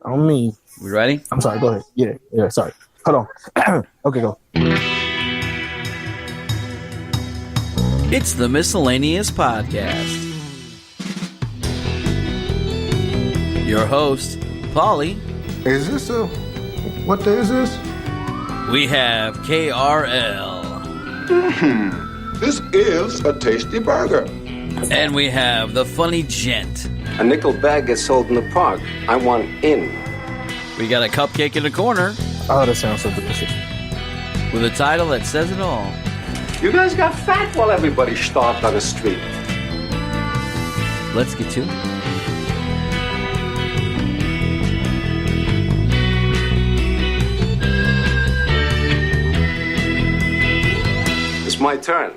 On me. We ready? I'm sorry. Go ahead. Yeah. Sorry. Hold on. Okay, go. It's the Miscellaneous Podcast. Your host, Polly. Is this what day is this? We have KRL. This is a tasty burger. And we have the Funny Gent. A nickel bag gets sold in the park. I want in. We got a cupcake in the corner. Oh, that sounds so delicious. With a title that says it all. You guys got fat while everybody starved on the street. Let's get to it. It's my turn.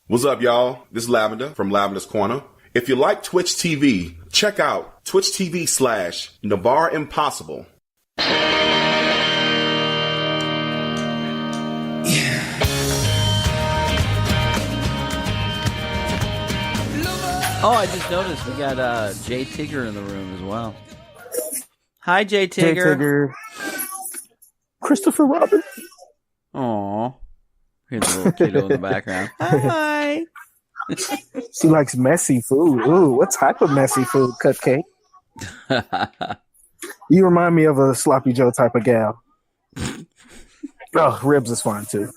What's up, y'all? This is Lavender from Lavender's Corner. If you like Twitch TV, check out Twitch TV/Navarre Impossible. Oh, I just noticed we got Jay Tigger in the room as well. Hi, Jay Tigger. Jay Tigger. Christopher Robin. Aw. Here's a little kiddo in the background. Hi. She likes messy food. Ooh, what type of messy food, Cupcake? You remind me of a Sloppy Joe type of gal. Oh, ribs is fine too.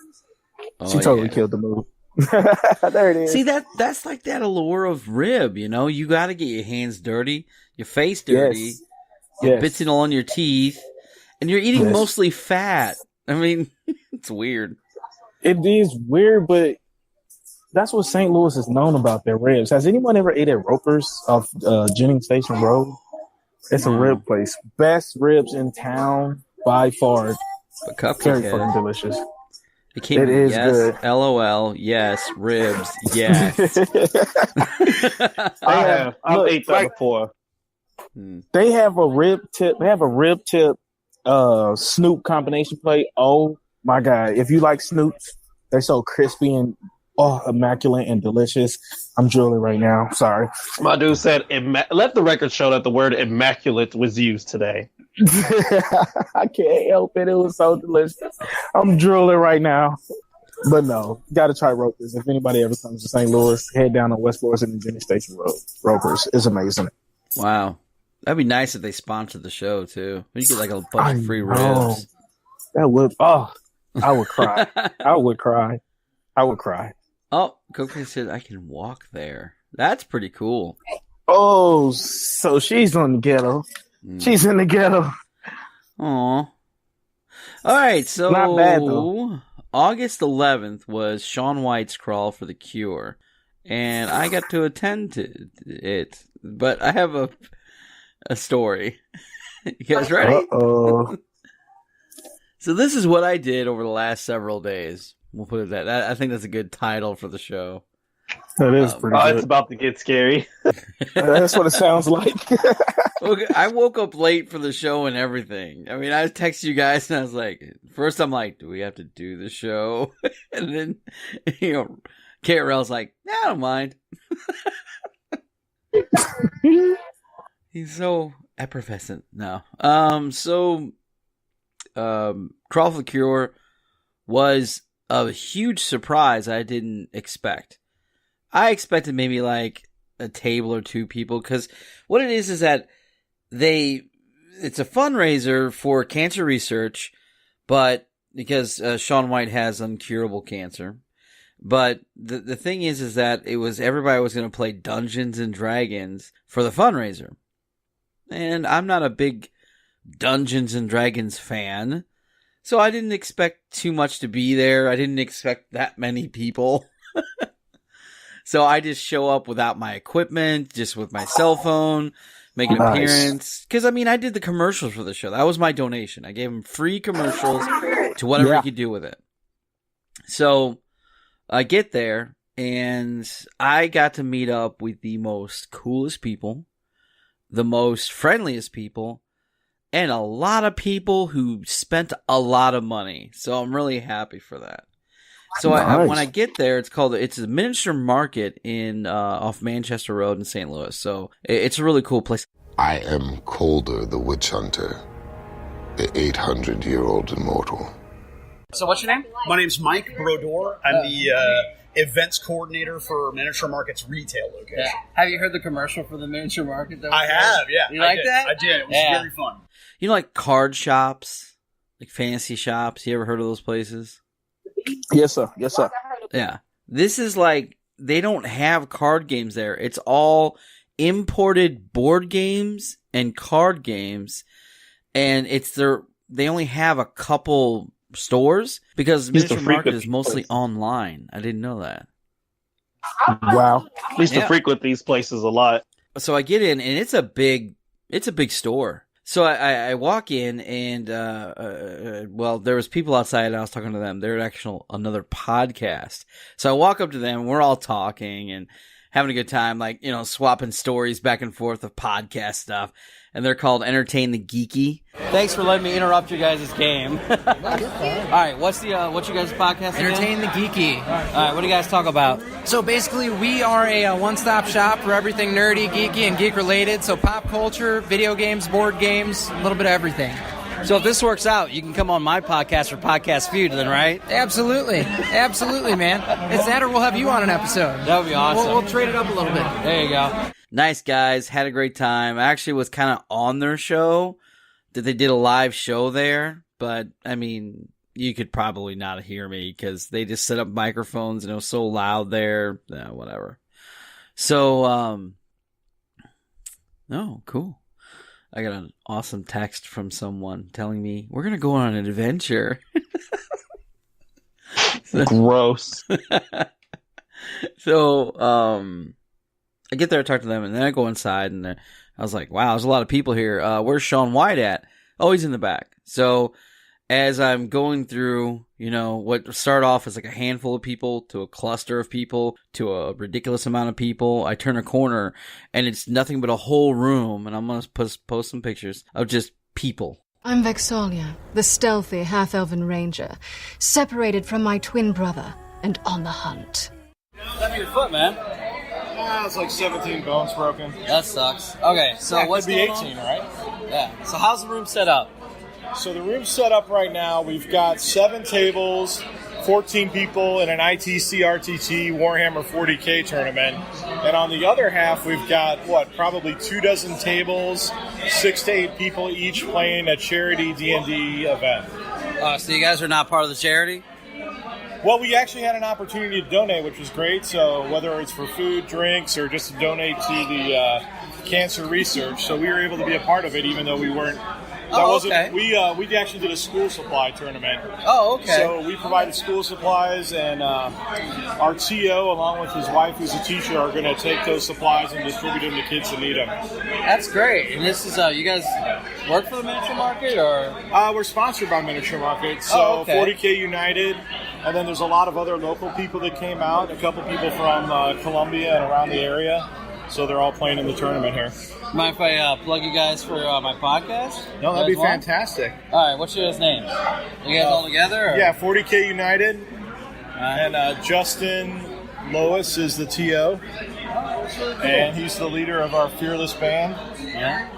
She totally killed the move. There it is. See, that's like that allure of rib, you know? You got to get your hands dirty, your face dirty, your bits in all on your teeth, and you're eating mostly fat. I mean, it's weird. It is weird, but that's what St. Louis is known about, their ribs. Has anyone ever ate at Roper's off Jennings Station Road? It's a rib place. Best ribs in town by far. But cupcake very fucking delicious. It is good. LOL. Yes. Ribs. Yes. I've ate that before. They have a rib tip. They have a rib tip Snoop combination plate. Oh my God. If you like Snoops, they're so crispy and immaculate and delicious. I'm drooling right now. Sorry. My dude said, let the record show that the word immaculate was used today. I can't help it. It was so delicious. I'm drooling right now. But no, got to try Roper's. If anybody ever comes to St. Louis, head down on West Florissant and Jennings Station Road. Roper's is amazing. Wow. That'd be nice if they sponsored the show, too. We could get like a bunch of free ribs. That would, I would cry. I would cry. Oh, Coco said I can walk there. That's pretty cool. Oh, so she's on the ghetto. She's in the ghetto. Aw. All right, so not bad, though. August 11th was Shawn Whites Crawl for the Cure, and I got to attend to it. But I have a story. You guys ready? Uh-oh. So this is what I did over the last several days. We'll put it that. I think that's a good title for the show. That is pretty good. It's about to get scary. That's what it sounds like. Okay, I woke up late for the show and everything. I mean, I texted you guys and I was like, first I'm like, do we have to do the show? And then, KRL's like, nah, I don't mind. He's so effervescent. No. Crawl for the Cure was a huge surprise I didn't expect. I expected maybe like a table or two people, because what it is that it's a fundraiser for cancer research, but because Shawn White has incurable cancer. But the thing is that everybody was going to play Dungeons and Dragons for the fundraiser. And I'm not a big Dungeons and Dragons fan, so I didn't expect too much to be there. I didn't expect that many people. So I just show up without my equipment, just with my cell phone, make an appearance. Because, I mean, I did the commercials for the show. That was my donation. I gave them free commercials to whatever you could do with it. So I get there, and I got to meet up with the most coolest people, the most friendliest people, and a lot of people who spent a lot of money. So I'm really happy for that. So Nice. when I get there, it's a miniature market in off Manchester Road in St. Louis. So it's a really cool place. I am Colder the Witch Hunter, the 800-year-old immortal. So what's your name? My name's Mike Brodeur. I'm the events coordinator for Miniature Market's retail location. Yeah. Have you heard the commercial for the miniature market? I have, yeah. You like that? I did. It was very fun. You know, like card shops, like fancy shops. You ever heard of those places? Yes, sir. Yes, sir. Yeah. This is like, they don't have card games there. It's all imported board games and card games. And they only have a couple stores because Miniature Market is mostly online. I didn't know that. Wow. I used to frequent these places a lot. So I get in and it's a big store. So I walk in and, well, there was people outside and I was talking to them. They're actually another podcast. So I walk up to them and we're all talking and having a good time, like, you know, swapping stories back and forth of podcast stuff. And they're called Entertain the Geeky. Thanks for letting me interrupt your guys' game. All right, what's your guys' podcast again? Entertain the Geeky. All right, what do you guys talk about? So basically, we are a one-stop shop for everything nerdy, geeky, and geek-related. So pop culture, video games, board games, a little bit of everything. So if this works out, you can come on my podcast or Podcast Feud then, right? Absolutely. Absolutely, man. It's that or we'll have you on an episode. That would be awesome. We'll trade it up a little bit. There you go. Nice guys. Had a great time. I actually was kind of on their show. That they did a live show there. But, I mean, you could probably not hear me because they just set up microphones and it was so loud there. Yeah, whatever. So, no, cool. I got an awesome text from someone telling me, we're going to go on an adventure. Gross. So, I get there, I talk to them, and then I go inside, and I was like, wow, there's a lot of people here. Where's Shawn White at? Oh, he's in the back. So, as I'm going through, you know, what started off as like a handful of people to a cluster of people to a ridiculous amount of people, I turn a corner, and it's nothing but a whole room, and I'm going to post some pictures of just people. I'm Vexalia, the stealthy half-elven ranger, separated from my twin brother and on the hunt. That'd be your foot, man. It's like 17 bones broken. That sucks. Okay, so what's be going 18, on? right? Yeah. So how's the room set up? So the room's set up right now. We've got 7 tables, 14 people in an ITC RTT Warhammer 40K tournament. And on the other half, we've got, probably 24 tables, 6 to 8 people each playing a charity D&D event. So you guys are not part of the charity? Well, we actually had an opportunity to donate, which was great. So whether it's for food, drinks, or just to donate to the cancer research, so we were able to be a part of it, even though we weren't. Okay. We actually did a school supply tournament. Oh, okay. So we provided school supplies, and our TO, along with his wife, who's a teacher, are going to take those supplies and distribute them to kids that need them. That's great. And this is you guys work for the Miniature Market, or? We're sponsored by Miniature Market, so 40K United, and then there's a lot of other local people that came out, a couple people from Columbia and around the area. So they're all playing in the tournament here. Mind if I plug you guys for my podcast? No, that'd be fantastic. All right, what's your guys' name? You guys all together? Or? Yeah, 40K United. And Justin Lois is the TO. And he's the leader of our Fearless band. Yeah.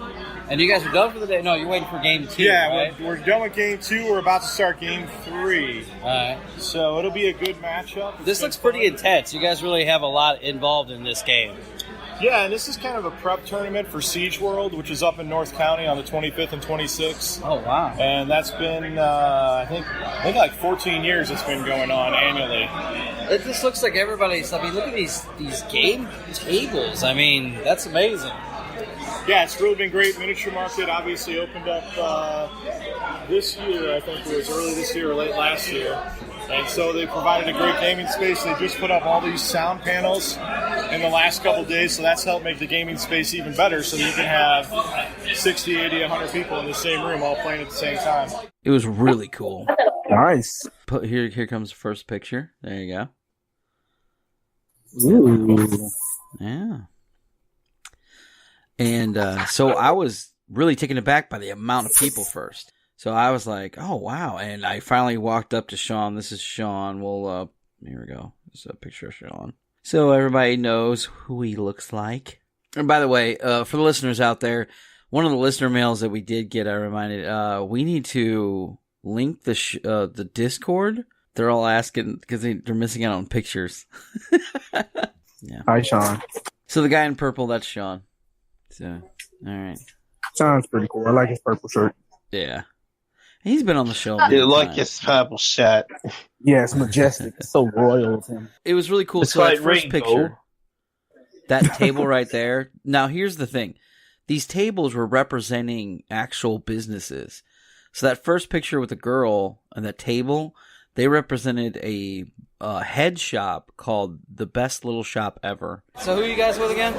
And you guys are done for the day? No, you're waiting for game 2, yeah, right? we're done with game 2. We're about to start game 3. All right. So it'll be a good matchup. This looks pretty intense. You guys really have a lot involved in this game. Yeah, and this is kind of a prep tournament for Siege World, which is up in North County on the 25th and 26th. Oh, wow. And that's been, I think like 14 years it's been going on annually. It just looks like everybody's, look at these game tables. I mean, that's amazing. Yeah, it's really been great. Miniature Market obviously opened up this year. I think it was early this year or late last year. And so they provided a great gaming space. They just put up all these sound panels in the last couple days, so that's helped make the gaming space even better so that you can have 60, 80, 100 people in the same room all playing at the same time. It was really cool. Nice. Here comes the first picture. There you go. Ooh. Yeah. And so I was really taken aback by the amount of people first. So I was like, oh, wow. And I finally walked up to Shawn. This is Shawn. Well, here we go. This is a picture of Shawn. So everybody knows who he looks like. And by the way, for the listeners out there, One of the listener mails that we did get, I reminded, we need to link the Discord. They're all asking because they're missing out on pictures. Yeah. Hi, Sean. So the guy in purple, that's Sean. So, all right. Sean's pretty cool. I like his purple shirt. Yeah. He's been on the show. You like his purple shirt. Yeah, it's majestic. It's so royal of him. It was really cool. It's So like that first rainbow. picture, that table right there. Now, here's the thing. These tables were representing actual businesses. So that first picture with the girl and that table, they represented a head shop called The Best Little Shop Ever. So who are you guys with again?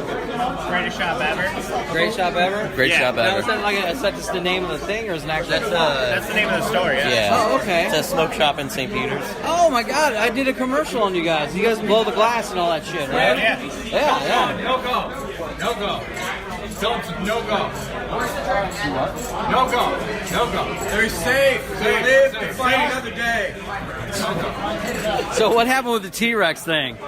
Greatest shop ever. Great Shop Ever? Great Shop Now, Ever. is that like is that just the name of the thing, or is it an actual? That's the name of the store, yeah. Yeah. Oh, okay. It's a smoke shop in St. Peter's. Oh my God! I did a commercial on you guys. You guys blow the glass and all that shit, right? Yeah. No go. No go. Don't, no go. No go. No go. They're safe. They live to fight another day. No go. So what happened with the T-Rex thing? We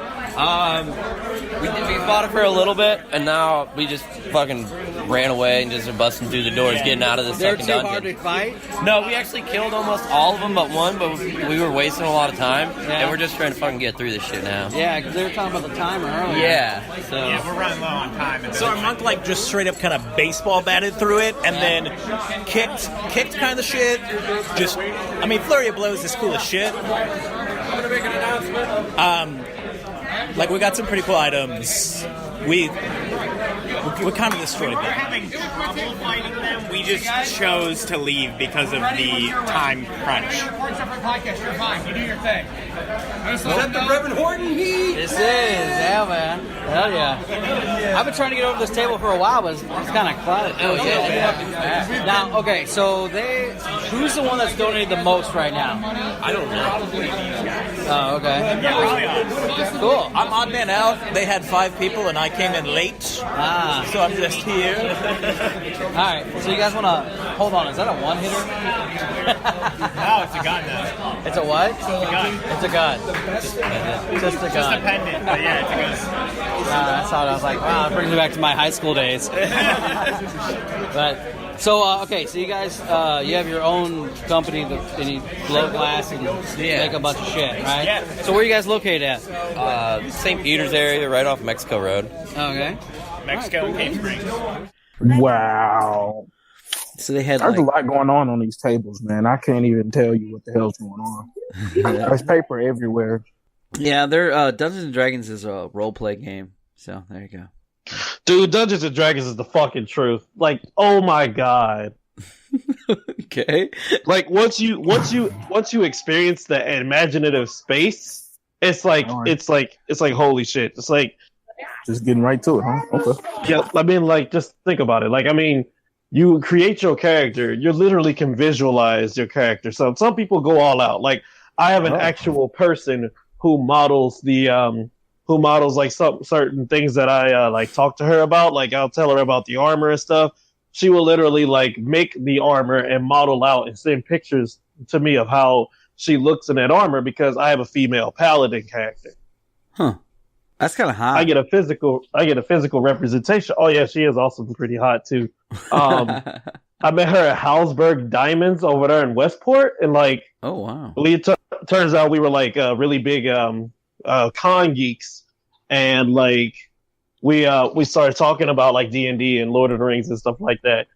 fought it for a little bit, and now we just fucking ran away and just are busting through the doors, getting out of the They're second too dungeon. hard to fight? No, we actually killed almost all of them but one, but we were wasting a lot of time, and we're just trying to fucking get through this shit now. Yeah, because they were talking about the timer earlier. Yeah, so... Yeah, we're running low on time. So our monk just straight up kind of baseball batted through it, and then kicked kind of the shit. Flurry of blows is cool as shit. I'm gonna make an announcement. We got some pretty cool items. We kind of destroyed them. We're having trouble fighting them. We just chose to leave because of the time crunch. You're fine. You do your thing. Is that the Reverend Horton heat? This is, yeah, man. Hell yeah. I've been trying to get over this table for a while, but it's kind of crowded. Oh, yeah. Now, okay, so who's the one that's donated the most right now? I don't know. Oh, okay. Yeah, probably. Cool. I'm odd man out. They had 5 people, and I came in late. So I'm just here. All right, so you guys want to hold on? Is that a one-hitter? No, it's a gun now. It's a what? It's a gun. It's a gun. Just a gun. Just a pendant, but yeah, it's a gun. That's how I was like, wow, it brings me back to my high school days. But so okay, so you guys, you have your own company and you blow glass and make a bunch of shit, right? Yeah. So where are you guys located at? St. Peter's area, right off Mexico Road. Okay. Mexico and Cave Springs. Wow. So they had There's a lot going on these tables, man. I can't even tell you what the hell's going on. There's paper everywhere. Yeah, they're Dungeons and Dragons is a role play game. So there you go. Dude, Dungeons and Dragons is the fucking truth. Like, oh my god. Okay. Like once you experience the imaginative space, it's like holy shit. It's like just getting right to it, huh? Okay. Yeah, I mean, like, just think about it. Like, I mean, you create your character, you literally can visualize your character. So some people go all out. Like, I have an actual person who models like some certain things that I like talk to her about. Like, I'll tell her about the armor and stuff. She will literally like make the armor and model out and send pictures to me of how she looks in that armor because I have a female paladin character. Huh. That's kind of hot. I get a physical representation. Oh yeah, she is also pretty hot too. I met her at Halsberg Diamonds over there in Westport, and like, oh wow, turns out we were like really big con geeks, and like we started talking about like D&D and Lord of the Rings and stuff like that.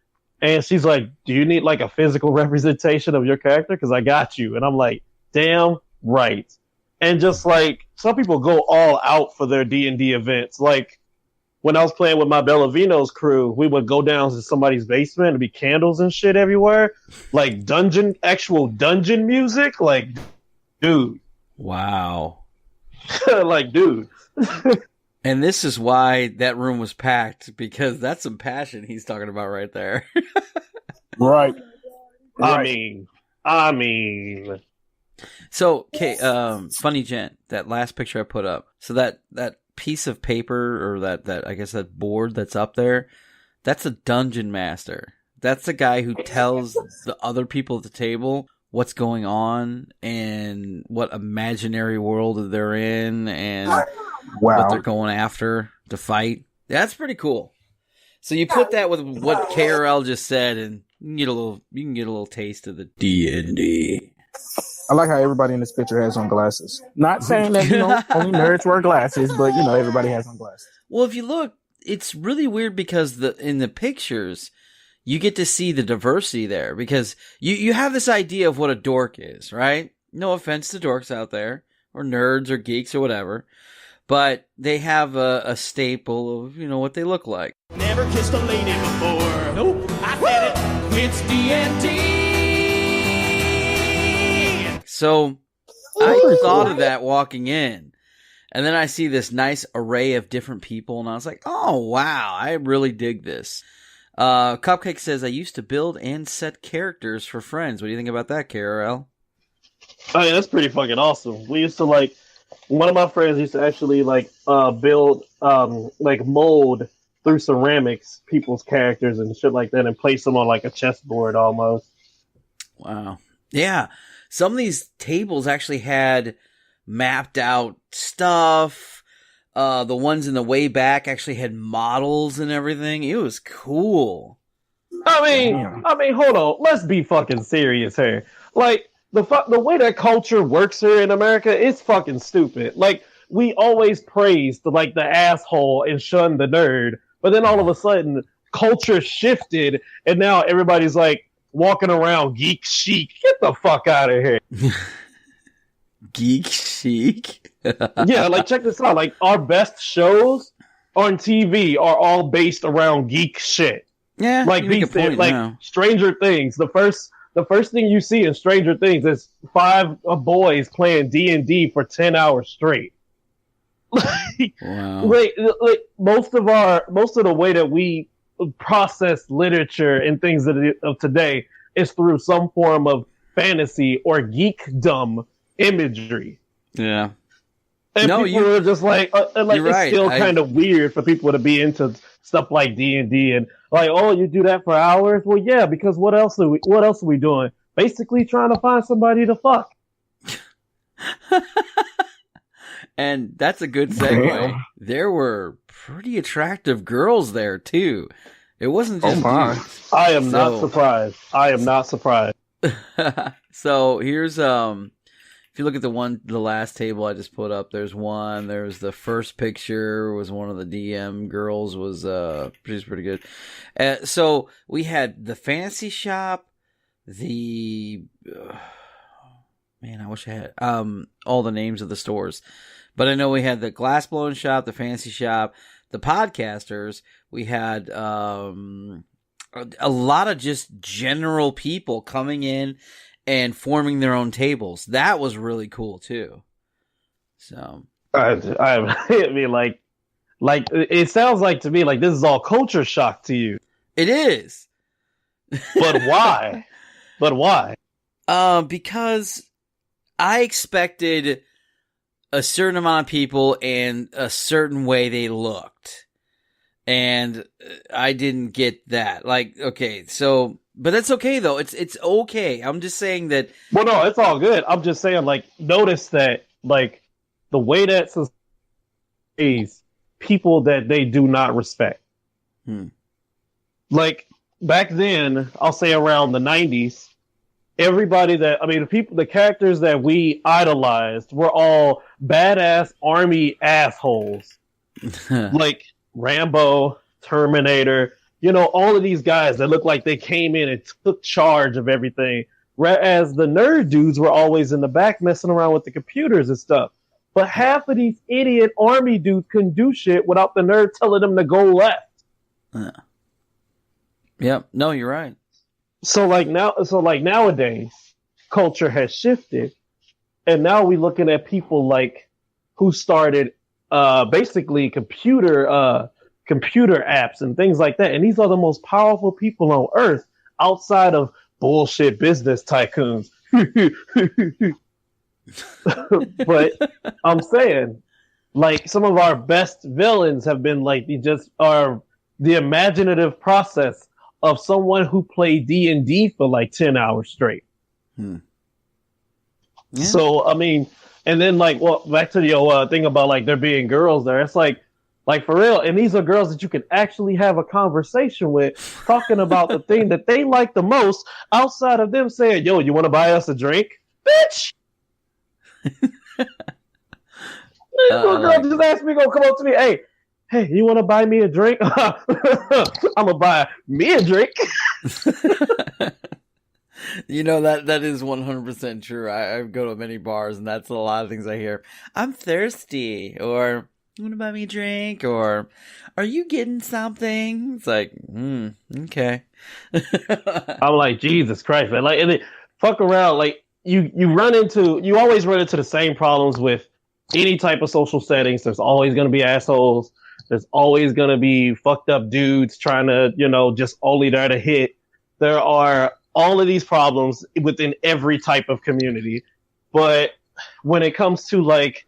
And she's like, "Do you need like a physical representation of your character? Because I got you." And I'm like, "Damn right." And just like some people go all out for their D&D events. Like when I was playing with my Bellavino's crew, we would go down to somebody's basement and be candles and shit everywhere. Like actual dungeon music. Like, dude. Wow. Like, dude. And this is why that room was packed, because that's some passion he's talking about right there. Right. I mean. So, okay, funny gent, that last picture I put up. So that piece of paper, or that I guess that board that's up there, that's a dungeon master. That's the guy who tells the other people at the table what's going on and what imaginary world they're in and what they're going after to fight. That's pretty cool. So you put that with what KRL just said, and you can get a little taste of the D&D. I like how everybody in this picture has on glasses. Not saying that, only nerds wear glasses, but, everybody has on glasses. Well, if you look, it's really weird because in the pictures, you get to see the diversity there because you have this idea of what a dork is, right? No offense to dorks out there, or nerds or geeks or whatever, but they have a staple of, what they look like. Never kissed a lady before. Nope, I said it. It's D&D. So I thought of that walking in, and then I see this nice array of different people, and I was like, oh, wow, I really dig this. Cupcake says, I used to build and set characters for friends. What do you think about that, KRL? Oh, yeah, that's pretty fucking awesome. We used to, one of my friends used to actually, build, mold through ceramics people's characters and shit like that and place them on, a chessboard almost. Wow. Yeah. Some of these tables actually had mapped out stuff. The ones in the way back actually had models and everything. It was cool. I mean, hold on. Let's be fucking serious here. The way that culture works here in America is fucking stupid. We always praise the asshole and shun the nerd, but then all of a sudden culture shifted and now everybody's walking around geek chic. Get the fuck out of here. Geek chic? Yeah, check this out. Our best shows on TV are all based around geek shit. Yeah, these things, Stranger Things. The first thing you see in Stranger Things is 5 boys playing D&D for 10 hours straight. Wow. Most of the way that we process literature and things of today is through some form of fantasy or geekdom imagery. Yeah. And people are just it's still kind of weird for people to be into stuff like D&D and oh, you do that for hours? Well, yeah, because what else are we doing? Basically trying to find somebody to fuck. And that's a good segue. There were pretty attractive girls there too. It wasn't just dudes. I am not surprised. So here's if you look at the last table I just put up, there's one. There's the first picture was one of the DM girls she's pretty good. So we had the fantasy shop, I wish I had all the names of the stores. But I know we had the glass blowing shop, the fantasy shop, the podcasters. We had a lot of just general people coming in and forming their own tables. That was really cool too. So it sounds like to me this is all culture shock to you. It is. But why? Because I expected a certain amount of people and a certain way they looked. And I didn't get that. Okay, so, but that's okay though. It's okay. I'm just saying that. Well, no, it's all good. I'm just saying, notice that, the way that society people that they do not respect. Back then, I'll say around the 90s, everybody the characters that we idolized were all badass army assholes. Rambo, Terminator, all of these guys that look like they came in and took charge of everything. Whereas the nerd dudes were always in the back messing around with the computers and stuff. But half of these idiot army dudes couldn't do shit without the nerd telling them to go left. Yep. No, you're right. So nowadays, culture has shifted, and now we're looking at people who started basically computer apps and things like that, and these are the most powerful people on earth outside of bullshit business tycoons. But I'm saying, some of our best villains have been the imaginative process of someone who played D&D for 10 hours straight. Yeah. So, and then back to the thing about there being girls there. It's Like, for real. And these are girls that you can actually have a conversation with, talking about the thing that they like the most, outside of them saying, yo, you want to buy us a drink? Bitch! Girl just asked me, come up to me, hey, you want to buy me a drink? I'm going to buy me a drink. You know, that is 100% true. I go to many bars, and that's a lot of things I hear. I'm thirsty, or you want to buy me a drink, or are you getting something? It's like, okay. I'm like, Jesus Christ, man. Like, and then, fuck around. Like, you always run into the same problems with any type of social settings. There's always going to be assholes. There's always going to be fucked up dudes trying to, just only there to hit. There are all of these problems within every type of community. But when it comes to like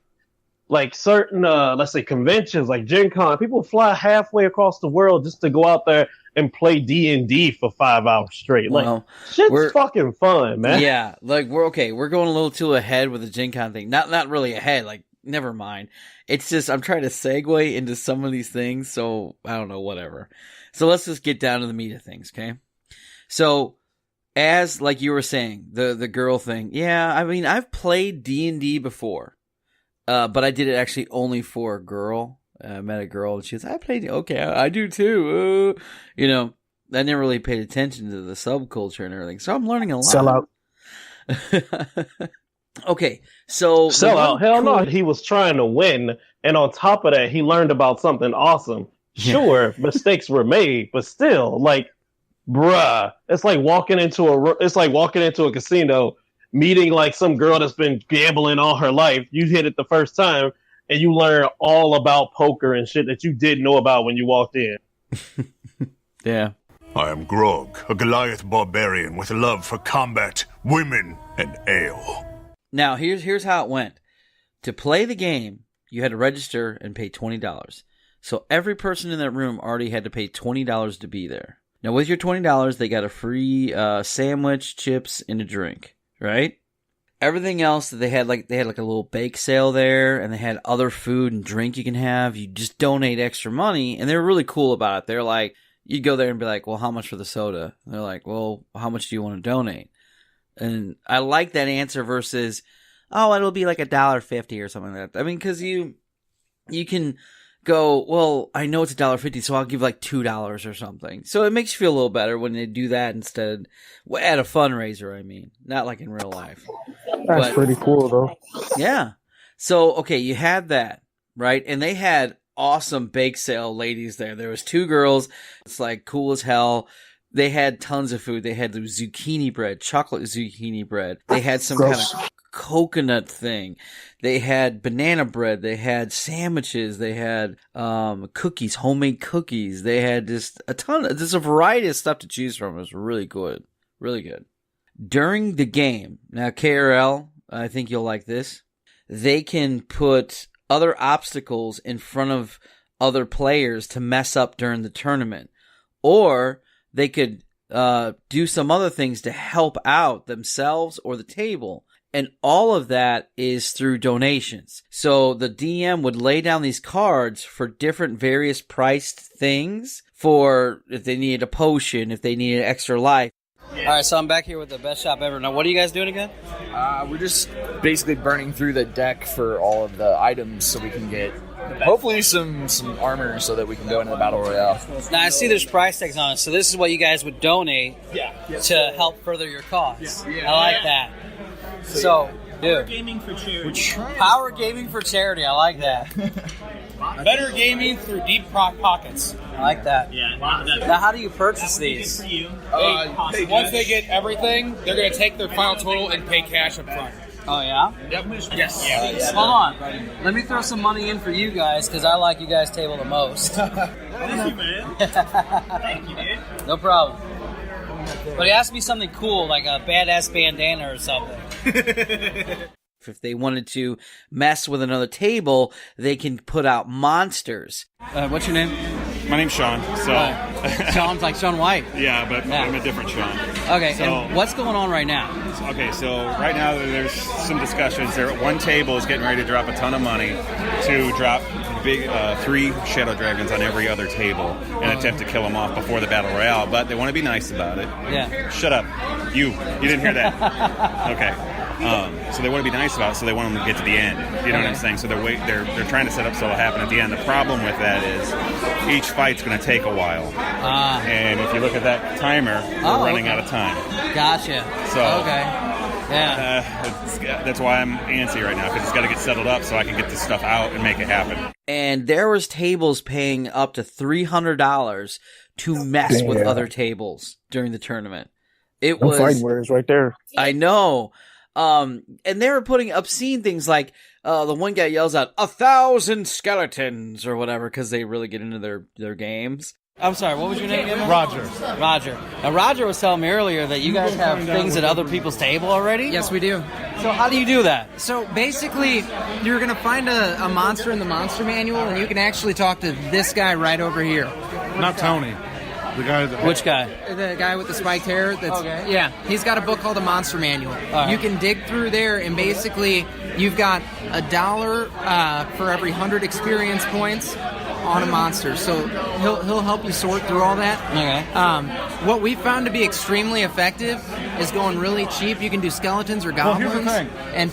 certain, let's say conventions like Gen Con, people fly halfway across the world just to go out there and play D&D for 5 hours straight. Like, shit's fucking fun, man. Yeah, like we're going a little too ahead with the Gen Con thing. Not really ahead, like, never mind. It's just, I'm trying to segue into some of these things, so I don't know, whatever. So let's just get down to the meat of things, okay? So, as, like you were saying, the girl thing, yeah, I mean, I've played D&D before, but I did it actually only for a girl. I met a girl, and she was, I played, okay, I do too, I never really paid attention to the subculture and everything, so I'm learning a lot. Sell out. Okay, so... Sell out? Hell no, he was trying to win, and on top of that, he learned about something awesome. Sure, mistakes were made, but still, like, bruh, it's like walking into a casino, meeting like some girl that's been gambling all her life. You hit it the first time, and you learn all about poker and shit that you didn't know about when you walked in. Yeah. I am Grog, a Goliath barbarian with a love for combat, women, and ale. Now, here's how it went. To play the game, you had to register and pay $20. So every person in that room already had to pay $20 to be there. Now, with your $20, they got a free sandwich, chips, and a drink, right? Everything else that they had like a little bake sale there, and they had other food and drink you can have. You just donate extra money, and they were really cool about it. They're like, you'd go there and be like, well, how much for the soda? And they're like, well, how much do you want to donate? And I like that answer versus, oh, it'll be like $1.50 or something like that. I mean, because you can go, well, I know it's $1.50, so I'll give like $2 or something. So it makes you feel a little better when they do that instead at a fundraiser. I mean, not like in real life. That's pretty cool, though. Yeah. So okay, you had that, right? And they had awesome bake sale ladies there. There was 2 girls. It's like cool as hell. They had tons of food. They had the zucchini bread, chocolate zucchini bread. They had some kind of coconut thing. They had banana bread. They had sandwiches. They had cookies, homemade cookies. They had just a variety of stuff to choose from. It was really good. Really good. During the game, now KRL, I think you'll like this. They can put other obstacles in front of other players to mess up during the tournament. Or they could do some other things to help out themselves or the table. And all of that is through donations. So the DM would lay down these cards for different various priced things for if they needed a potion, if they needed extra life. All right, so I'm back here with the best shop ever. Now, what are you guys doing again? We're just basically burning through the deck for all of the items so we can get hopefully some armor so that we can go into the battle royale. Now I see there's price tags on it, so this is what you guys would donate to help further your cause. I like that. So, dude, Gaming for charity. Power gaming for charity. I like that. Better gaming through deep pockets. I like that. Yeah. Now, how do you purchase these? Once they get everything, they're going to take their final total and pay cash up front. Oh, yeah? Yep. Yes. Hold on. Let me throw some money in for you guys, because I like you guys' table the most. Thank you, man. Thank you, dude. No problem. But it has to be something cool, like a badass bandana or something. If they wanted to mess with another table, they can put out monsters. What's your name? My name's Shawn. Shawn's like Shawn White. Yeah, but I'm a different Shawn. Okay, so, and what's going on right now? So right now there's some discussions. One table is getting ready to drop a ton of money to drop big 3 shadow dragons on every other table and attempt to kill them off before the battle royale, but they want to be nice about it. Yeah. Shut up. You didn't hear that. Okay. So they want to be nice about it, so they want them to get to the end. You know what I'm saying? So they're trying to set up so it'll happen at the end. The problem with that is each fight's going to take a while. And if you look at that timer, we're running out of time. Gotcha. So okay. Yeah. That's why I'm antsy right now, because it's got to get settled up so I can get this stuff out and make it happen. And there was tables paying up to $300 to mess with other tables during the tournament. It was fighting words right there. I know. And they were putting obscene things like the one guy yells out 1,000 skeletons or whatever because they really get into their games. I'm sorry, what was your name again? Roger. Roger. Now, Roger was telling me earlier that you guys have things at other people's table already? Yes, we do. So how do you do that? So basically, you're going to find a monster in the monster manual, and you can actually talk to this guy right over here. Not Tony. The guy that... Which guy? The guy with the spiked hair. Yeah, he's got a book called a Monster Manual. Right. You can dig through there, and basically, you've got $1 for every 100 experience points on a monster. So he'll help you sort through all that. Okay. What we found to be extremely effective is going really cheap. You can do skeletons or goblins, here's the thing. and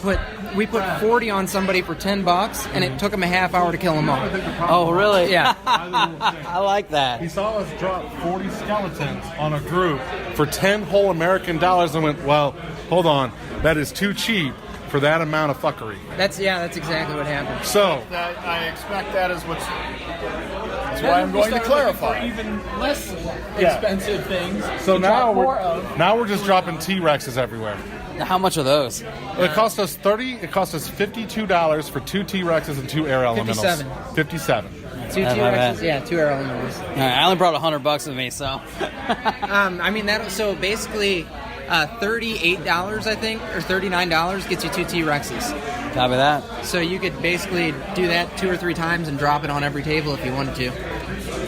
we put 40 on somebody for $10, and it took them a half hour to kill them all. Oh, really? Yeah. I like that. He saw us drop 40 skeletons on a group for 10 whole American dollars and went, well, hold on, that is too cheap for that amount of fuckery. That's exactly what happened. So I expect that is that's why I'm going to clarify. Even less expensive things. So now we're just dropping T-Rexes everywhere. How much are those? It cost us $52 for 2 T-Rexes and 2 air elementals. 2 57. T-Rexes, 2 air elementals. All right, I only brought $100 with me, so. I mean so basically, $38 I think, or $39 gets you 2 T-Rexes. Copy that. So you could basically do that 2 or 3 times and drop it on every table if you wanted to.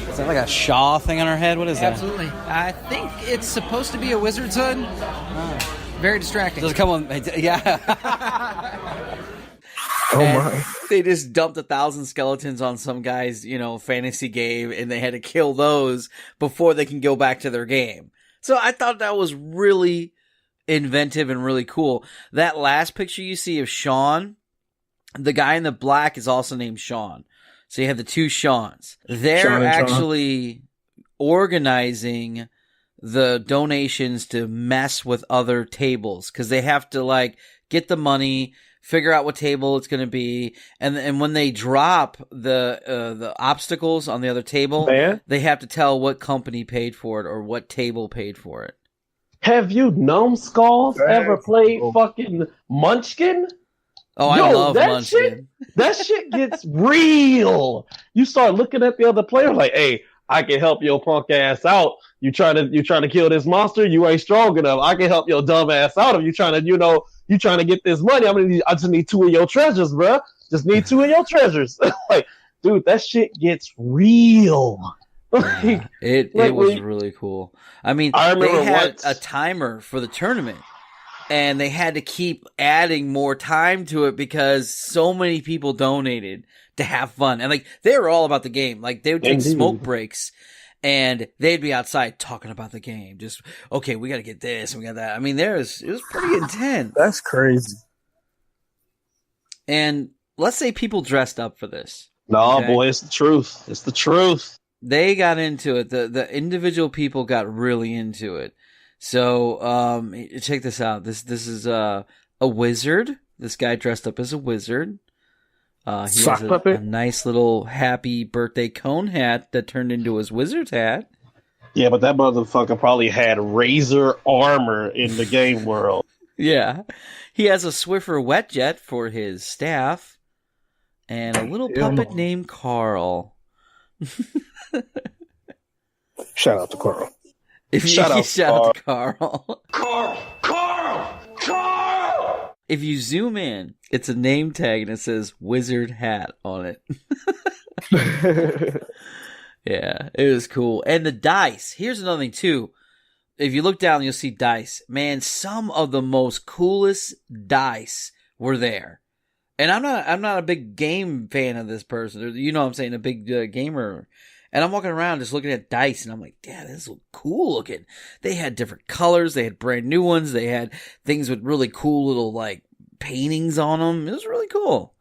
Is that like a Shaw thing on our head? What is that? Absolutely. I think it's supposed to be a wizard's hood. Very distracting. Does it come with... Yeah. Oh my! They just dumped 1,000 skeletons on some guy's, fantasy game, and they had to kill those before they can go back to their game. So I thought that was really inventive and really cool. That last picture you see of Shawn, the guy in the black is also named Shawn. So you have the 2 Shawns. They're actually organizing the donations to mess with other tables because they have to get the money, figure out what table it's going to be, and when they drop the obstacles on the other table, they have to tell what company paid for it or what table paid for it. Have you numbskulls ever played fucking Munchkin? Oh, I love Munchkin. That shit gets real. You start looking at the other player like, hey, I can help your punk ass out. You trying to kill this monster? You ain't strong enough. I can help your dumb ass out. If you trying to get this money, I just need 2 of your treasures, bruh. Just need 2 of your treasures. Dude, that shit gets real. It was really cool. I mean, they had a timer for the tournament, and they had to keep adding more time to it because so many people donated to have fun. And they were all about the game. They would take smoke breaks, and they'd be outside talking about the game. Just, okay, we got to get this and we got that. I mean, it was pretty intense. That's crazy. And let's say people dressed up for this. No, okay? Boy, it's the truth. It's the truth. They got into it. The individual people got really into it. So, check this out. This is a wizard. This guy dressed up as a wizard. He has a nice little happy birthday cone hat that turned into his wizard's hat. Yeah, but that motherfucker probably had razor armor in the game world. Yeah. He has a Swiffer wet jet for his staff. And a little puppet named Carl. Shout out to Carl. Shout out to Carl. Carl! If you zoom in, it's a name tag and it says Wizard Hat on it. Yeah, it was cool. And the dice. Here's another thing, too. If you look down, you'll see dice. Man, some of the most coolest dice were there. And I'm not a big game fan of this person. You know what I'm saying? A big gamer. And I'm walking around just looking at dice, and I'm like, "Damn, this is cool looking." They had different colors. They had brand new ones. They had things with really cool little like paintings on them. It was really cool.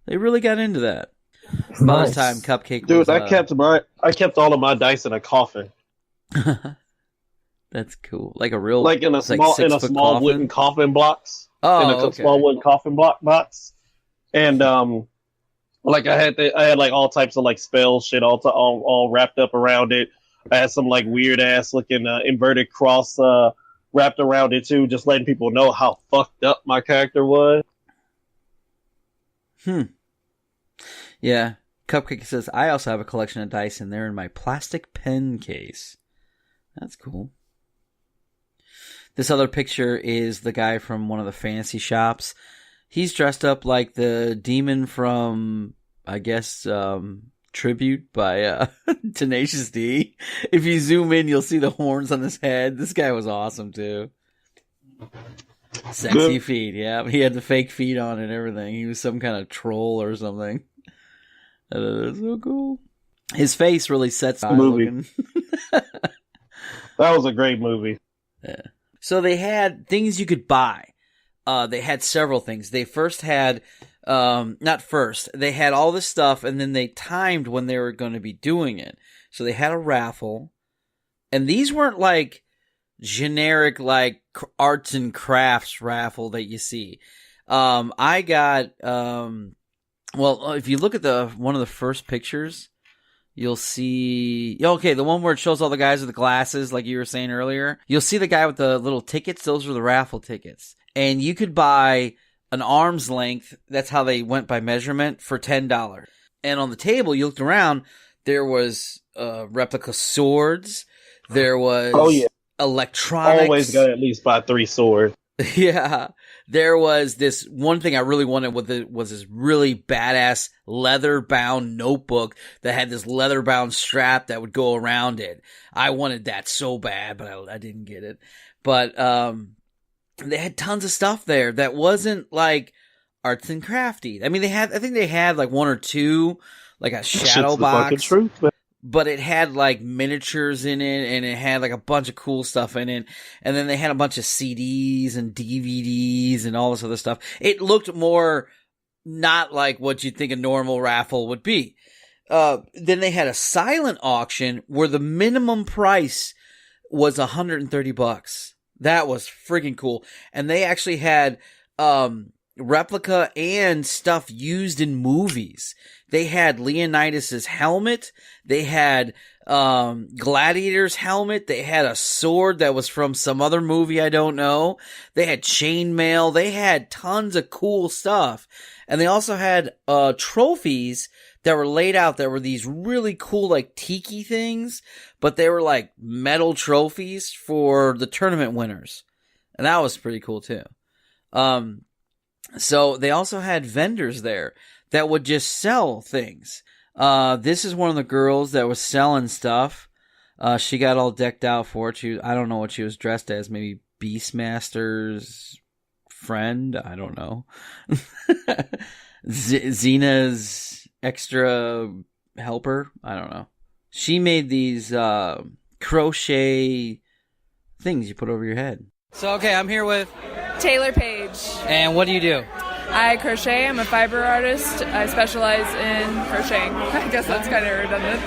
They really got into that. By the time Cupcake Dude, was... I kept all of my dice in a coffin. That's cool. Like a real... Like in a small coffin? wooden coffin box. Oh, okay. Small wooden coffin box. And like I had like all types of like spell shit all wrapped up around it. I had some like weird ass looking inverted cross wrapped around it too, just letting people know how fucked up my character was. Yeah. Cupcake says, I also have a collection of dice, and they're in my plastic pen case. That's cool. This other picture is the guy from one of the fantasy shops. He's dressed up like the demon from, I guess, Tribute by Tenacious D. If you zoom in, you'll see the horns on his head. This guy was awesome, too. Sexy feet, yeah. He had the fake feet on and everything. He was some kind of troll or something. That's so cool. His face really sets the movie. That was a great movie. Yeah. So they had things you could buy. They had several things. They first had, they had all this stuff, and then they timed when they were going to be doing it. So they had a raffle, and these weren't like generic like arts and crafts raffle that you see. I got, well, if you look at one of the first pictures, you'll see, okay, the one where it shows all the guys with the glasses, like you were saying earlier. You'll see the guy with the little tickets. Those are the raffle tickets. And you could buy an arm's length. That's how they went by measurement for $10. And on the table, you looked around, there was replica swords. There was electronics. Always got to at least buy 3 swords. Yeah. There was this one thing I really wanted was this really badass leather-bound notebook that had this leather-bound strap that would go around it. I wanted that so bad, but I didn't get it. But they had tons of stuff there that wasn't like arts and crafty. I mean, I think they had like 1 or 2, like a shadow box. But it had like miniatures in it, and it had like a bunch of cool stuff in it. And then they had a bunch of CDs and DVDs and all this other stuff. It looked more not like what you'd think a normal raffle would be. Then they had a silent auction where the minimum price was $130. That was freaking cool. And they actually had replica and stuff used in movies. They had Leonidas's helmet. They had Gladiator's helmet. They had a sword that was from some other movie I don't know. They had chainmail. They had tons of cool stuff. And they also had trophies that were laid out that were these really cool like tiki things, but they were like metal trophies for the tournament winners. And that was pretty cool too. So they also had vendors there that would just sell things. This is one of the girls that was selling stuff. She got all decked out for it. I don't know what she was dressed as. Maybe Beastmaster's friend? I don't know. Xena's extra helper? I don't know. She made these crochet things you put over your head. So, okay, I'm here with Taylor Page. And what do you do? I crochet. I'm a fiber artist. I specialize in crocheting. I guess that's kind of redundant.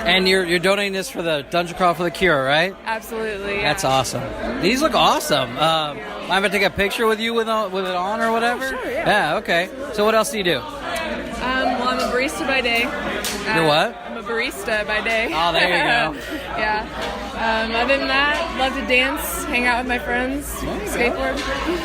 And you're donating this for the Dungeon Crawl for the Cure, right? Absolutely. Yeah. That's awesome. These look awesome. I'm going to take a picture with you with it on or whatever? Oh, sure, yeah. Yeah, okay. So what else do you do? Well, I'm a barista by day. You're what? I'm a barista by day. Oh, there you go. Yeah. Other than that, love to dance, hang out with my friends, skateboard.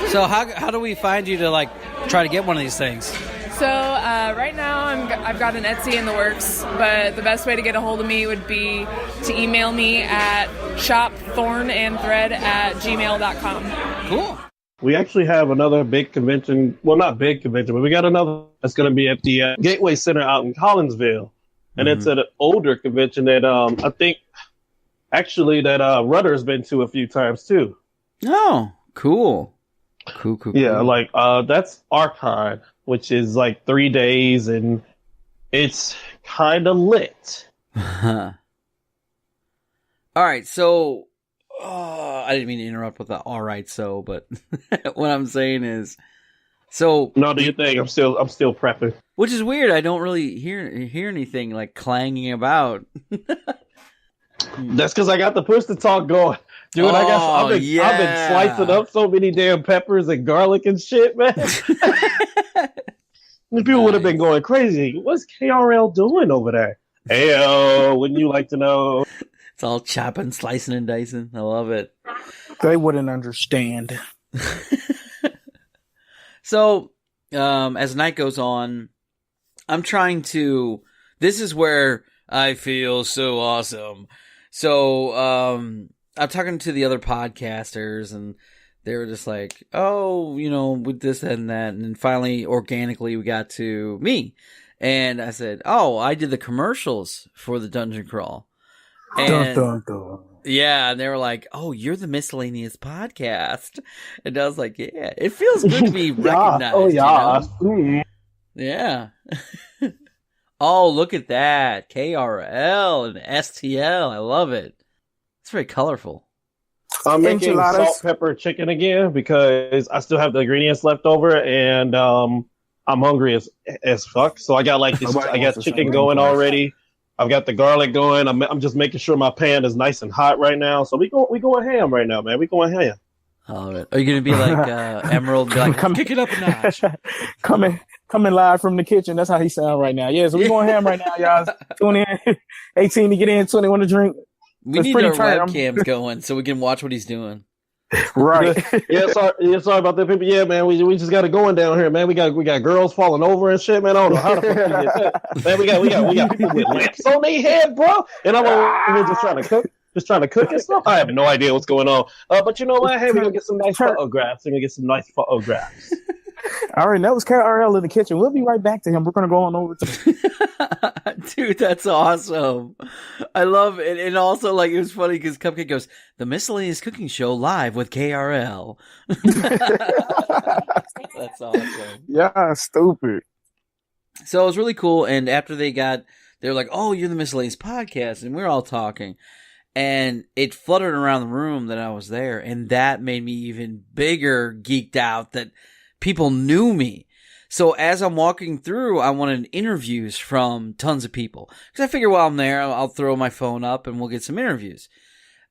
So how do we find you to like try to get one of these things? So right now I've got an Etsy in the works, but the best way to get a hold of me would be to email me at shopthornandthread@gmail.com. Cool. We actually have another big convention. Well, not big convention, but we got another that's going to be at the Gateway Center out in Collinsville. And it's an older convention that I think actually that Rudder's been to a few times too. Oh, cool. Cool. Yeah, like that's Archive. which is like 3 days, and it's kind of lit. All right, so I didn't mean to interrupt with the all right, so, but what I'm saying is, so no, do you think I'm still prepping? Which is weird. I don't really hear anything like clanging about. That's because I got the push to talk going. Dude, I've been slicing up so many damn peppers and garlic and shit, man. People would have been going crazy. What's KRL doing over there? Heyo, wouldn't you like to know? It's all chopping, slicing, and dicing. I love it. They wouldn't understand. So, as the night goes on, I'm trying to... This is where I feel so awesome. So, I'm talking to the other podcasters, and they were just like, oh, you know, with this and that. And then finally, organically, we got to me. And I said, oh, I did the commercials for the Dungeon Crawl. And, dun, dun, dun. Yeah, and they were like, oh, you're the Miscellaneous Podcast. And I was like, yeah, it feels good to be recognized. Oh, yeah. You know? Yeah. Oh, look at that. KRL and STL. I love it. It's very colorful. I'm making salt pepper chicken again because I still have the ingredients left over, and I'm hungry as fuck. So I got like this. I got chicken going already. I've got the garlic going. I'm just making sure my pan is nice and hot right now. So we going ham right now, man. We going ham. I love it. Are you gonna be like Emerald? Be like, kick it up a notch. Coming live from the kitchen. That's how he sound right now. Yeah, so we going ham right now, y'all. Tune in. 18 to get in. 21 to drink. We need our webcams going so we can watch what he's doing. Right. Sorry about that, people. Yeah, man, we just got it going down here, man. We got girls falling over and shit, man. I don't know how the fuck we get that. Man, we got people with lamps on their head, bro. And we're just trying to cook and stuff. I have no idea what's going on. But you know what? Hey, we're gonna get some nice photographs. All right, that was KRL in the kitchen. We'll be right back to him. We're going to go on over to... Dude, that's awesome. I love it. And also, like, it was funny because Cupcake goes, the Miscellaneous Cooking Show live with KRL. That's awesome. Yeah, stupid. So it was really cool. And after they were like, oh, you're the Miscellaneous Podcast. And we were all talking. And it fluttered around the room that I was there. And that made me even bigger geeked out that people knew me. So as I'm walking through, I wanted interviews from tons of people. Because I figure while I'm there, I'll throw my phone up and we'll get some interviews.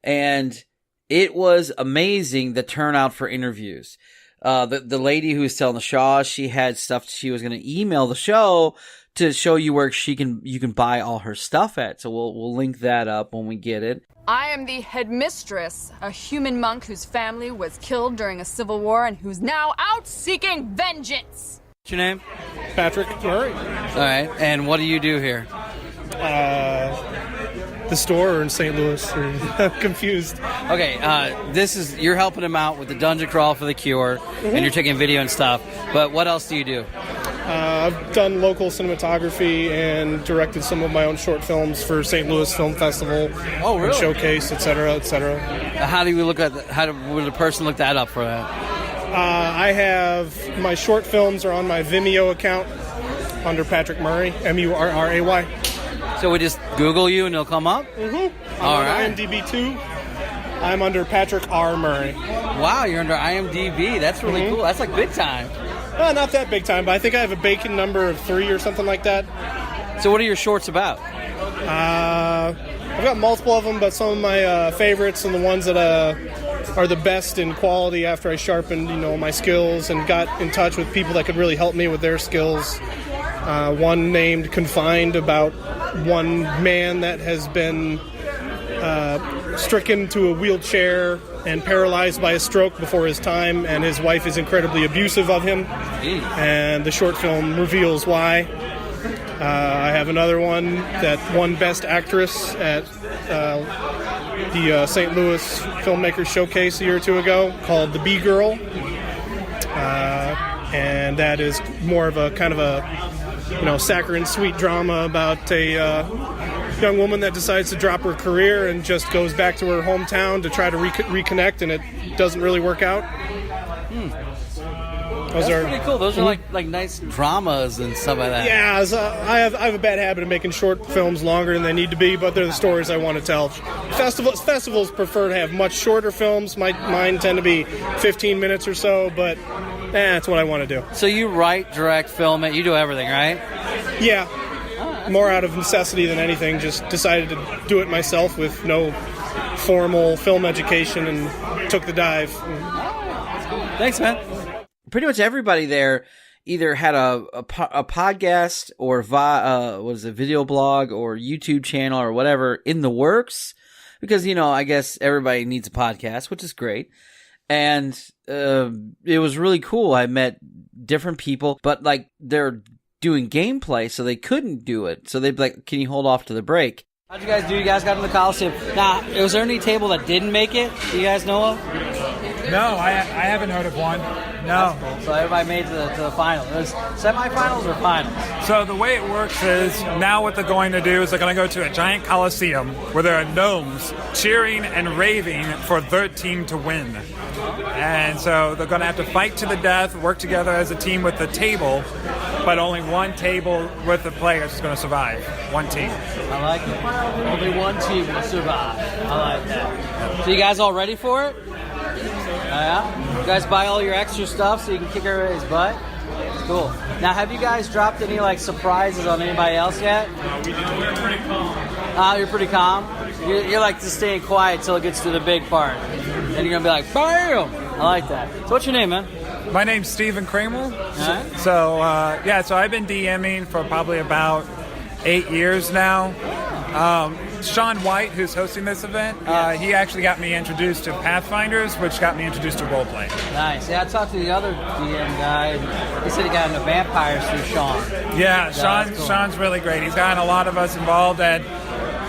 And it was amazing, the turnout for interviews. The lady who was selling the Shaw, she had stuff she was going to email the show to show you where you can buy all her stuff at. So we'll link that up when we get it. I am the headmistress, a human monk whose family was killed during a civil war and who's now out seeking vengeance. What's your name? Patrick Murray. All right, and what do you do here? The store or in St. Louis? I'm confused. Okay, you're helping him out with the Dungeon Crawl for the Cure, and you're taking video and stuff, but what else do you do? I've done local cinematography and directed some of my own short films for St. Louis Film Festival. Oh, really? And Showcase, etc., etc. How would a person look that up for that? I have my short films are on my Vimeo account under Patrick Murray, Murray. So we just Google you and it'll come up? Mm-hmm. All right. IMDb too. I'm under Patrick R. Murray. Wow, you're under IMDb. That's really cool. That's like big time. Not that big time, but I think I have a bacon number of 3 or something like that. So what are your shorts about? I've got multiple of them, but some of my favorites and the ones that are the best in quality after I sharpened, my skills and got in touch with people that could really help me with their skills. One named Confined, about one man that has been stricken to a wheelchair and paralyzed by a stroke before his time, and his wife is incredibly abusive of him. And the short film reveals why. I have another one that won Best Actress at the St. Louis Filmmakers Showcase a year or two ago, called The Bee Girl. And that is more of a kind of a saccharine sweet drama about a young woman that decides to drop her career and just goes back to her hometown to try to reconnect, and it doesn't really work out. That's pretty cool. Those are like nice dramas and stuff like that. Yeah, I have a bad habit of making short films longer than they need to be, but they're the stories I want to tell. Festivals prefer to have much shorter films. Mine tend to be 15 minutes or so, but that's what I want to do. So you write, direct, film it. You do everything, right? Yeah. More out of necessity than anything. Just decided to do it myself with no formal film education and took the dive. Thanks, man. Pretty much everybody there either had a podcast or video blog or YouTube channel or whatever in the works, because I guess everybody needs a podcast, which is great. And it was really cool. I met different people, but like they're doing gameplay, so they couldn't do it. So they'd be like, "Can you hold off to the break?" How'd you guys do? You guys got in the Coliseum. Now, was there any table that didn't make it? Do you guys know of? No, I haven't heard of one. No. Cool. So everybody made to the final. It was semifinals or finals? So the way it works is now what they're going to do is they're going to go to a giant coliseum where there are gnomes cheering and raving for their team to win. And so they're going to have to fight to the death, work together as a team with the table, but only one table with the players is going to survive. One team. I like it. Only one team will survive. I like that. So you guys all ready for it? Yeah? You guys buy all your extra stuff so you can kick everybody's butt? Cool. Now, have you guys dropped any surprises on anybody else yet? We're pretty calm. You're pretty calm? You're like just staying quiet till it gets to the big part. And you're going to be like, BAM! I like that. So what's your name, man? My name's Stephen Kramer. Right. So I've been DMing for probably about 8 years now. Shawn White, who's hosting this event, he actually got me introduced to Pathfinders, which got me introduced to roleplay. Nice. Yeah, I talked to the other DM guy, and he said he got into vampires through Shawn. Yeah, Cool. Shawn's really great. He's gotten a lot of us involved, and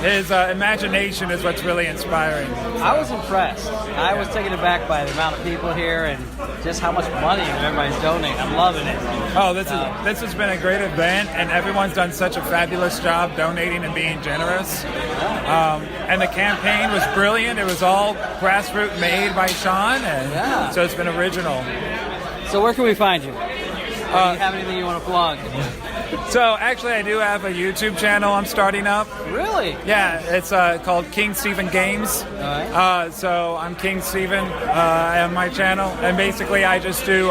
his imagination is what's really inspiring. I was impressed. I was taken aback by the amount of people here and just how much money everybody's donating. I'm loving it. Oh, this has been a great event, and everyone's done such a fabulous job donating and being generous. And the campaign was brilliant. It was all grassroots made by Shawn, and so it's been original. So where can we find you? Do you have anything you want to plug? So actually, I do have a YouTube channel I'm starting up. Really? Yeah, it's called King Stephen Games. All right. So I'm King Stephen on my channel, and basically I just do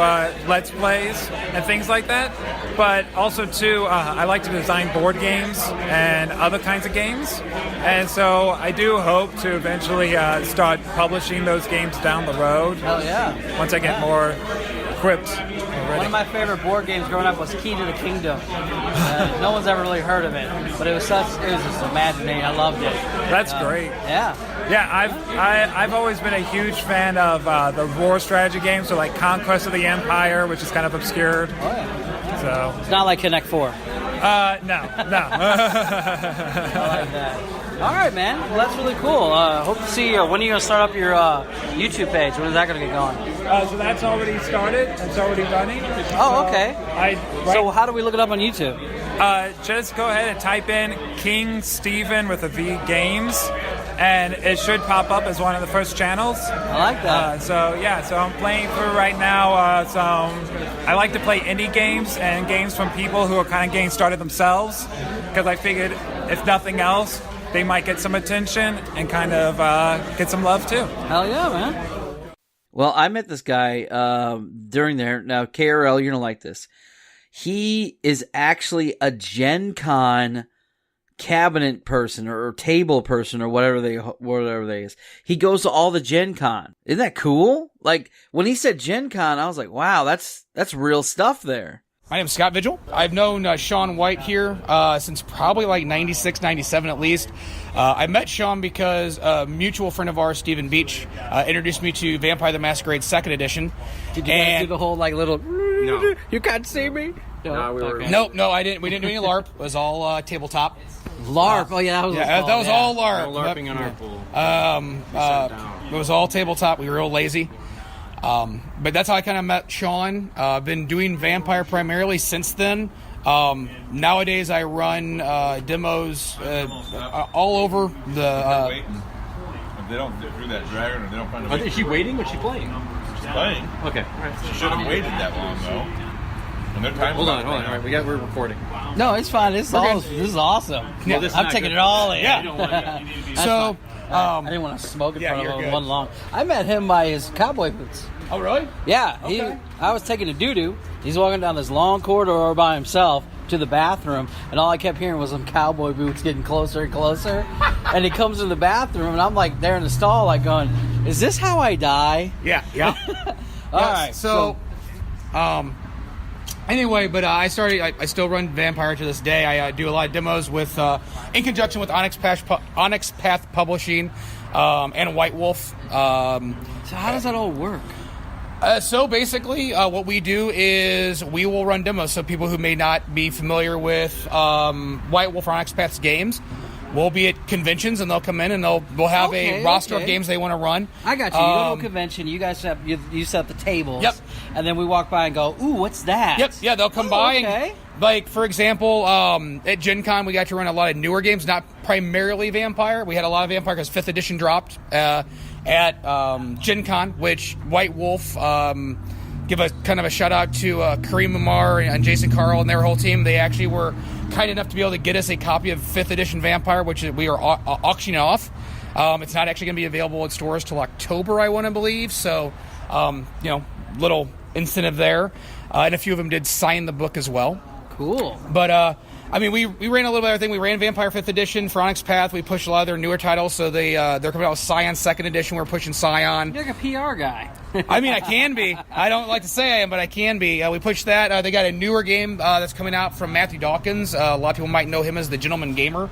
Let's Plays and things like that. But also too, I like to design board games and other kinds of games, and so I do hope to eventually start publishing those games down the road. Hell yeah! Once I get more equipped. One of my favorite board games growing up was Key to the Kingdom. No one's ever really heard of it, but it was just imaginating. I loved it. That's great. Yeah. Yeah, I've always been a huge fan of the war strategy games, so like Conquest of the Empire, which is kind of obscured. Oh, yeah. So it's not like Connect 4. No. I like that. All right, man. Well, that's really cool. Hope to see you. When are you going to start up your YouTube page? When is that going to get going? So that's already started. It's already running. Oh, okay. So how do we look it up on YouTube? Just go ahead and type in King Stephen with a V Games, and it should pop up as one of the first channels. I like that. So I'm playing through right now I like to play indie games and games from people who are kind of getting started themselves, because I figured if nothing else, they might get some attention and kind of get some love too. Hell yeah, man. Well, I met this guy during there. Now, KRL, you're going to like this. He is actually a Gen Con cabinet person or table person or whatever they is. He goes to all the Gen Con. Isn't that cool? Like, when he said Gen Con, I was like, wow, that's real stuff there. My name's Scott Vigil. I've known Shawn White here since probably like 96, 97 at least. I met Shawn because a mutual friend of ours, Stephen Beach, introduced me to Vampire the Masquerade 2nd Edition. Did you guys do the whole like little... No. You can't see me? No, no, I didn't. We didn't do any LARP. It was all tabletop. LARP? Oh, yeah, that was that was all LARP. No LARPing on our pool. It was all tabletop. We were real lazy. But that's how I kind of met Shawn. I've been doing Vampire primarily since then. Nowadays, I run demos all over the... If they don't do that dragon or they don't find a... Is she waiting or is she playing? was playing. Okay. She should have waited that long, though. When their time Hold was on. up. All right, we're recording. No, it's fine. This is awesome. Well, this is I'm not taking good. it all in. Yeah. So, I didn't want to smoke in Yeah, front you're of him good. one long. I met him by his cowboy boots. Oh, really? Yeah, Okay. I was taking a doo-doo. He's walking down this long corridor by himself to the bathroom, and all I kept hearing was some cowboy boots getting closer and closer. And he comes in the bathroom, and I'm like there in the stall, like going, "Is this how I die?" Yeah. All right. So, anyway, but I still run Vampire to this day. I do a lot of demos with, in conjunction with Onyx Path Publishing and White Wolf. So how does that all work? So basically, what we do is we will run demos. So people who may not be familiar with White Wolf or Onyx Path's games, we'll be at conventions and they'll come in and we'll have a roster of games they want to run. I got you. You go to a convention, you guys you set the tables. Yep. And then we walk by and go, "Ooh, what's that?" Yep. Yeah, they'll come by okay. and, like, for example, at Gen Con, we got to run a lot of newer games, not primarily Vampire. We had a lot of Vampire because 5th edition dropped at Gen Con, which White Wolf, give a kind of a shout out to Kareem Amar and Jason Carl and their whole team. They actually were kind enough to be able to get us a copy of 5th edition Vampire, which we are auctioning off. It's not actually going to be available in stores till October, I want to believe. So, little incentive there. And a few of them did sign the book as well. Cool. But, we ran a little bit of everything. We ran Vampire 5th edition for Onyx Path. We pushed a lot of their newer titles. So they're coming out with Scion 2nd edition. We're pushing Scion. You're like a PR guy. I can be. I don't like to say I am, but I can be. We pushed that. They got a newer game that's coming out from Matthew Dawkins. A lot of people might know him as the Gentleman Gamer.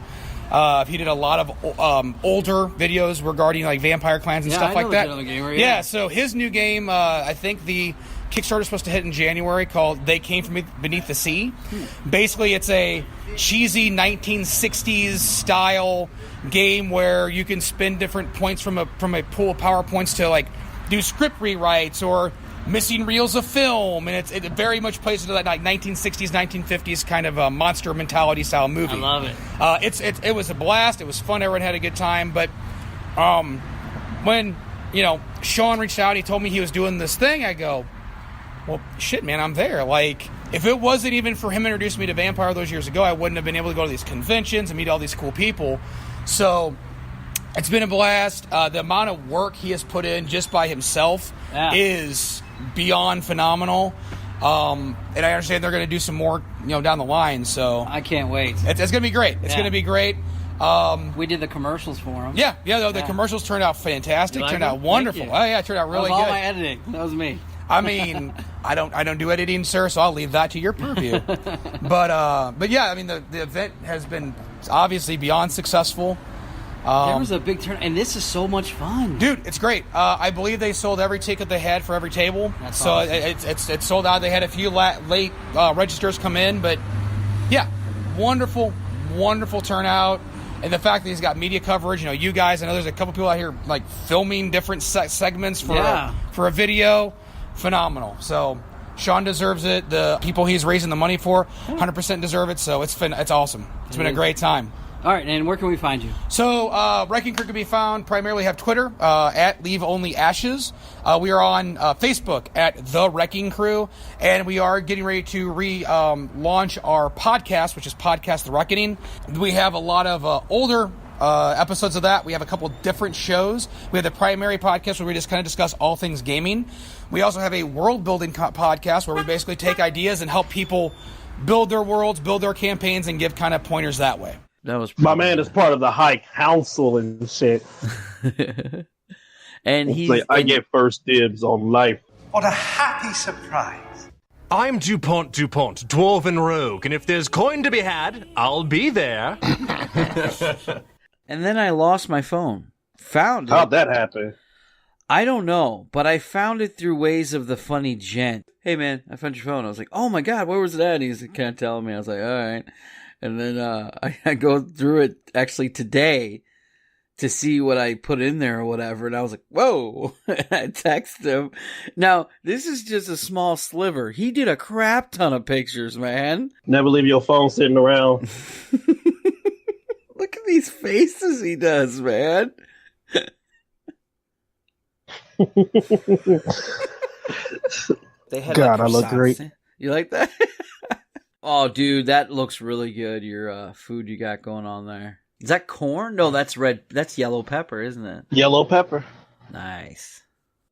He did a lot of older videos regarding like vampire clans and stuff I like know that. the Gentleman Gamer, Yeah, so his new game, I think the Kickstarter is supposed to hit in January, called They Came From Beneath the Sea. Basically, it's a cheesy 1960s style game where you can spend different points from a pool of power points to like do script rewrites or missing reels of film, and it very much plays into that like 1960s, 1950s kind of monster mentality style movie. I love it. It was a blast. It was fun. Everyone had a good time. But when Shawn reached out, he told me he was doing this thing. I go, well, shit, man, I'm there. Like, if it wasn't even for him introducing me to Vampire those years ago, I wouldn't have been able to go to these conventions and meet all these cool people. So it's been a blast. The amount of work he has put in just by himself is beyond phenomenal. And I understand they're going to do some more, down the line. So I can't wait. It's going to be great. It's going to be great. We did the commercials for him. Yeah. The commercials turned out fantastic. Turned out wonderful. Oh yeah, it turned out really that was good. all my editing. That was me. I mean, I don't do editing, sir, so I'll leave that to your purview. But yeah, I mean, the event has been obviously beyond successful. There was a big turn, and this is so much fun, dude. It's great. I believe they sold every ticket they had for every table. That's so awesome. it's sold out. They had a few late registers come in, but yeah, wonderful turnout. And the fact that he's got media coverage, you guys, I know there's a couple people out here like filming different segments for a video. Phenomenal. So Shawn deserves it. The people he's raising the money for 100% deserve it. So it's awesome. It's been a great time. All right, and where can we find you? So Wrecking Crew can be found primarily have Twitter at Leave Only Ashes. We are on Facebook at The Wrecking Crew, and we are getting ready to launch our podcast, which is Podcast The Reckoning. We have a lot of older episodes of that. We have a couple different shows. We have the primary podcast where we just kind of discuss all things gaming. We also have a world building podcast where we basically take ideas and help people build their worlds, build their campaigns, and give kind of pointers that way. That was my man is part of the High Council and shit. And I get first dibs on life. What a happy surprise. I'm DuPont, Dwarven Rogue, and if there's coin to be had, I'll be there. And then I lost my phone. Found it. How'd that happen? I don't know, but I found it through Ways of the Funny Gent. Hey, man, I found your phone. I was like, oh, my God, where was it at? And he's kind of telling me. I was like, all right. And then I go through it actually today to see what I put in there or whatever. And I was like, whoa. I texted him. Now, this is just a small sliver. He did a crap ton of pictures, man. Never leave your phone sitting around. Look at these faces he does, man. They had God, like, I look croissants. great. You like that? Oh, dude, that looks really good. Your food you got going on there. Is that corn? No, that's red. That's yellow pepper, isn't it? Yellow pepper. Nice.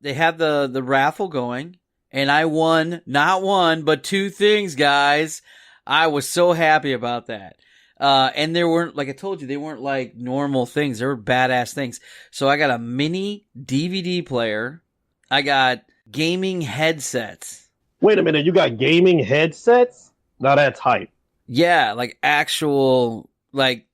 They had the raffle going, and I won not one but two things, guys. I was so happy about that. And there weren't, like I told you, they weren't like normal things. They were badass things. So I got a mini DVD player. I got gaming headsets. Wait a minute, you got gaming headsets? Now that's hype. Yeah, like actual, like,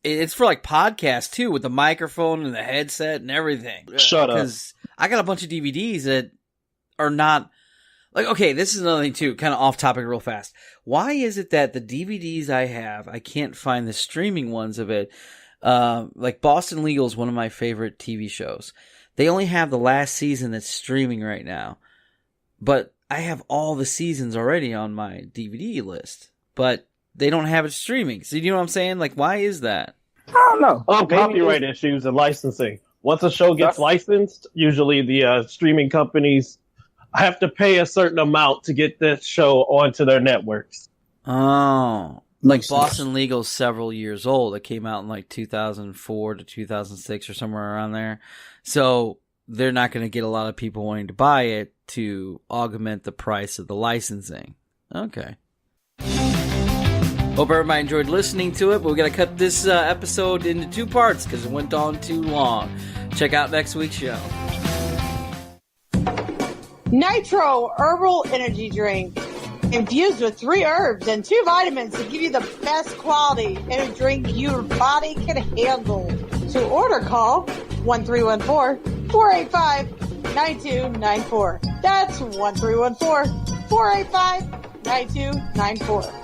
it's for like podcasts too, with the microphone and the headset and everything. Shut up. Because I got a bunch of DVDs that are not, like, okay, this is another thing too, kind of off topic real fast. Why is it that the DVDs I have, I can't find the streaming ones of it? Like Boston Legal is one of my favorite TV shows. They only have the last season that's streaming right now. But I have all the seasons already on my DVD list. But they don't have it streaming. So you know what I'm saying? Like, why is that? I don't know. Copyright issues and licensing. Once a show gets licensed, usually the streaming companies have to pay a certain amount to get this show onto their networks. Oh. Like Boston Legal's several years old. It came out in like 2004 to 2006 or somewhere around there. So they're not going to get a lot of people wanting to buy it to augment the price of the licensing. Okay. Hope everybody enjoyed listening to it, but we're going to cut this episode into two parts because it went on too long. Check out next week's show. Nitro Herbal Energy Drink. Infused with 3 herbs and 2 vitamins to give you the best quality in a drink your body can handle. To order, call 1314-485-9294. That's 1314-485-9294.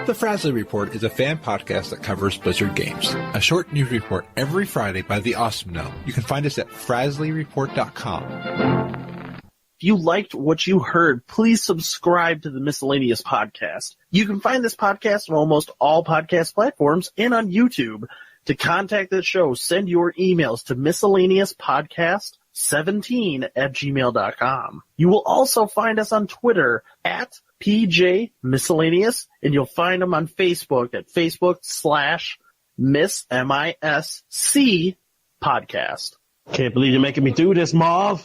The Frazzly Report is a fan podcast that covers Blizzard games. A short news report every Friday by the Awesome Gnome. You can find us at frazzlyreport.com. If you liked what you heard, please subscribe to the Miscellaneous Podcast. You can find this podcast on almost all podcast platforms and on YouTube. To contact the show, send your emails to miscellaneouspodcast17@gmail.com. You will also find us on Twitter at PJ Miscellaneous, and you'll find them on Facebook at Facebook/MISC Podcast. Can't believe you're making me do this, Marv.